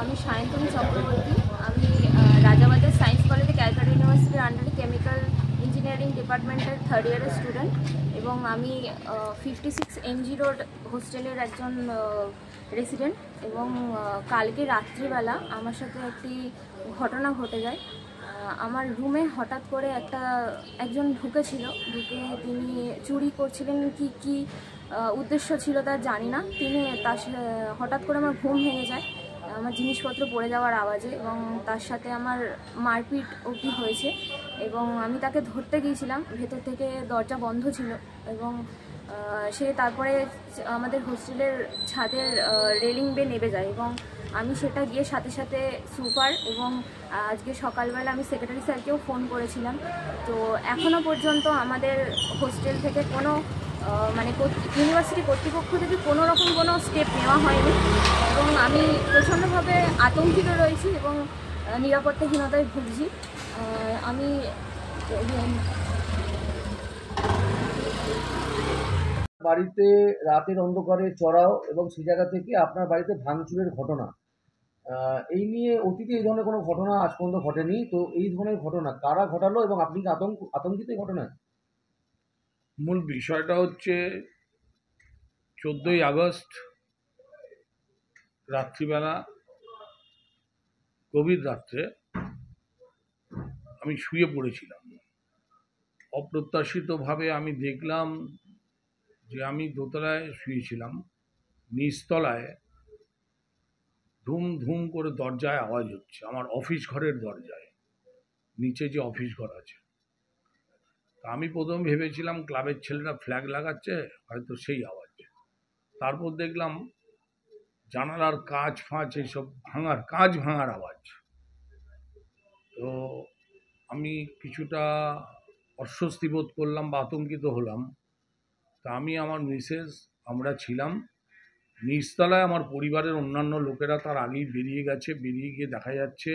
আমি সায়ন্তনী চক্রবর্তী। আমি রাজাবাজার সায়েন্স কলেজে ক্যালকাটা ইউনিভার্সিটির আন্ডারে কেমিক্যাল ইঞ্জিনিয়ারিং ডিপার্টমেন্টের থার্ড ইয়ারের স্টুডেন্ট এবং আমি 56 এনজি রোড হোস্টেলের একজন রেসিডেন্ট। এবং কালকে রাত্রিবেলা আমার সাথে একটি ঘটনা ঘটে যায়। আমার রুমে হঠাৎ করে একজন ঢুকে তিনি চুরি করছিলেন কি উদ্দেশ্য ছিল তা জানি না। হঠাৎ করে আমার ঘুম ভেঙে যায় আমার জিনিসপত্র পড়ে যাওয়ার আওয়াজে, এবং তার সাথে আমার মারপিট অবধি হয়েছে। এবং আমি তাকে ধরতে গিয়েছিলাম, ভেতর থেকে দরজা বন্ধ ছিল এবং সে তারপরে আমাদের হোস্টেলের ছাদের রেলিং বেয়ে নেমে যায় এবং আমি সেটা গিয়ে সাথে সাথে সুপার এবং আজকে সকালবেলা আমি সেক্রেটারি স্যারকেও ফোন করেছিলাম। তো এখনও পর্যন্ত আমাদের হোস্টেল থেকে কোনো ইউনিভার্সিটি কর্তৃপক্ষ থেকে কোনো রকম কোনো স্টেপ নেওয়া হয়নি এবং আমি প্রচণ্ডভাবে আতঙ্কিত রয়েছি এবং নিরাপত্তাহীনতায় ভুগছি। আমি বাড়িতে রাতের অন্ধকারে চড়াও এবং সেই জায়গা থেকে আপনার বাড়িতে ভাঙচুরের ঘটনা, এই নিয়ে অতীতে এই ধরনের কোনো ঘটনা আজ পর্যন্ত ঘটেনি। তো এই ধরনের ঘটনা কারা ঘটালো এবং আপনি কি আতঙ্কিত এই ঘটনায়? মূল বিষয়টা হচ্ছে 14ই আগস্ট রাত্রিবেলা, গভীর রাত্রে আমি শুয়ে পড়েছিলাম। অপ্রত্যাশিতভাবে আমি দেখলাম যে আমি দোতলায় শুয়েছিলাম, নিচতলায় ধুম ধুম করে দরজায় আওয়াজ হচ্ছে, আমার অফিস ঘরের দরজায়, নিচে যে অফিস ঘর আছে। তা আমি প্রথম ভেবেছিলাম ক্লাবের ছেলেরা ফ্ল্যাগ লাগাচ্ছে, হয়তো সেই আওয়াজ। তারপর দেখলাম জানালার কাঁচ ফাঁচ এইসব কাঁচ ভাঙার আওয়াজ। তো আমি কিছুটা অস্বস্তি বোধ করলাম বা আতঙ্কিত হলাম। তা আমি, আমার মিসেস, আমরা ছিলাম নিচতলায়। আমার পরিবারের অন্যান্য লোকেরা তার আগেই বেরিয়ে গেছে। বেরিয়ে গিয়ে দেখা যাচ্ছে,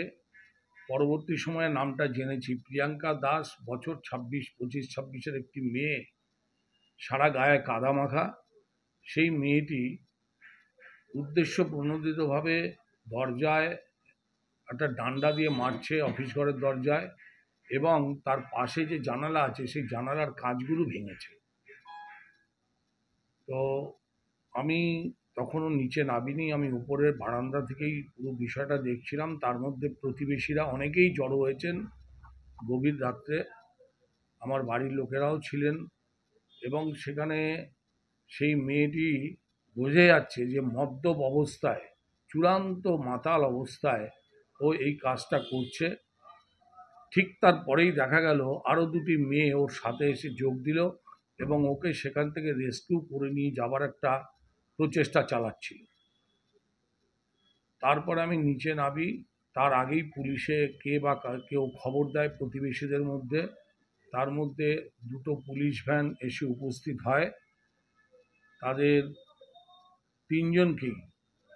পরবর্তী সময়ে নামটা জেনেছি, প্রিয়াঙ্কা দাস, বছর 25-26 একটি মেয়ে, সারা গায়ে কাদা মাখা। সেই মেয়েটি উদ্দেশ্য প্রণোদিতভাবে দরজায় একটা ডান্ডা দিয়ে মারছে, অফিস ঘরের দরজায়, এবং তার পাশে যে জানালা আছে সেই জানালার কাঁচগুলো ভেঙেছে। তো আমি তখনও নিচে নামিনি, আমি উপরের বারান্দা থেকেই পুরো বিষয়টা দেখছিলাম। তার মধ্যে প্রতিবেশীরা অনেকেই জড়ো হয়েছেন গভীর রাত্রে, আমার বাড়ির লোকেরাও ছিলেন। এবং সেখানে সেই মেয়েটি বোঝা যাচ্ছে যে মদ্যপ অবস্থায়, চূড়ান্ত মাতাল অবস্থায় ও এই কাজটা করছে। ঠিক তারপরেই দেখা গেল আরও দুটি মেয়ে ওর সাথে এসে যোগ দিল এবং ওকে সেখান থেকে রেস্কিউ করে নিয়ে যাবার একটা প্রচেষ্টা চালাচ্ছিল। তারপরে আমি নিচে নামি, তার আগেই পুলিশে কেউ খবর দেয় প্রতিবেশীদের মধ্যে। তার মধ্যে দুটো পুলিশ ভ্যান এসে উপস্থিত হয়। তাদের 3জনকেই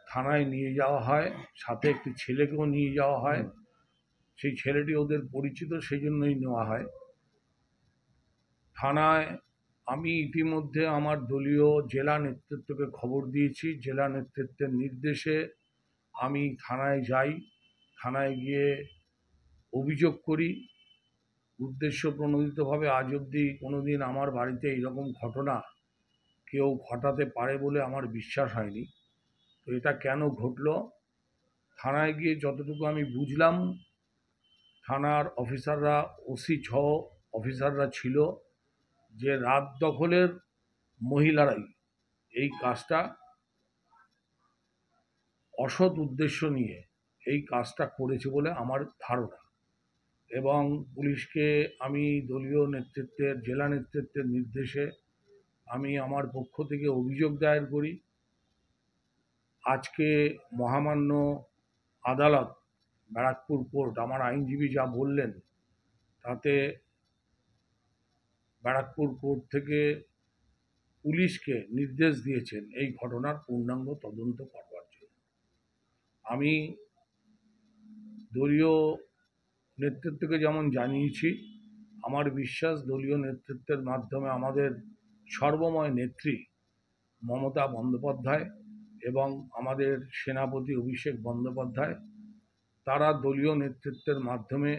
থানায় নিয়ে যাওয়া হয়, সাথে একটি ছেলেকেও নিয়ে যাওয়া হয়। সেই ছেলেটি ওদের পরিচিত, সেই জন্যই নেওয়া হয় থানায়। আমি ইতিমধ্যে আমার দলীয় জেলা নেতৃত্বকে খবর দিয়েছি। জেলা নেতৃত্বের নির্দেশে আমি থানায় যাই। থানায় গিয়ে অভিযোগ করি। উদ্দেশ্য প্রণোদিতভাবে আজ অবধি কোনোদিন আমার বাড়িতে এইরকম ঘটনা কেউ ঘটাতে পারে বলে আমার বিশ্বাস হয়নি। তো এটা কেন ঘটলো, থানায় গিয়ে যতটুকু আমি বুঝলাম, থানার অফিসাররা, ওসি সহ অফিসাররা ছিল, যে রাত দখলের মহিলারাই এই কাজটা অসৎ উদ্দেশ্য নিয়ে এই কাজটা করেছে বলে আমার ধারণা। এবং পুলিশকে আমি দলীয় নেতৃত্বের, জেলা নেতৃত্বের নির্দেশে আমি আমার পক্ষ থেকে অভিযোগ দায়ের করি। আজকে মহামান্য আদালত, ব্যারাকপুর কোর্ট, আমার আইনজীবী যা বললেন তাতে ব্যারাকপুর কোর্ট থেকে পুলিশকে নির্দেশ দিয়েছেন এই ঘটনার পূর্ণাঙ্গ তদন্ত করবার জন্য। আমি দলীয় নেতৃত্বকে যেমন জানিয়েছি, আমার বিশ্বাস দলীয় নেতৃত্বের মাধ্যমে আমাদের সর্বময় নেত্রী মমতা বন্দ্যোপাধ্যায় এবং আমাদের সেনাপতি অভিষেক বন্দ্যোপাধ্যায়, তারা দলীয় নেতৃত্বের মাধ্যমে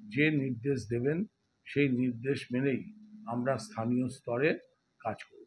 যে নির্দেশ দেবেন সেই নির্দেশ মেনেই আমরা স্থানীয় স্তরে কাজ করব।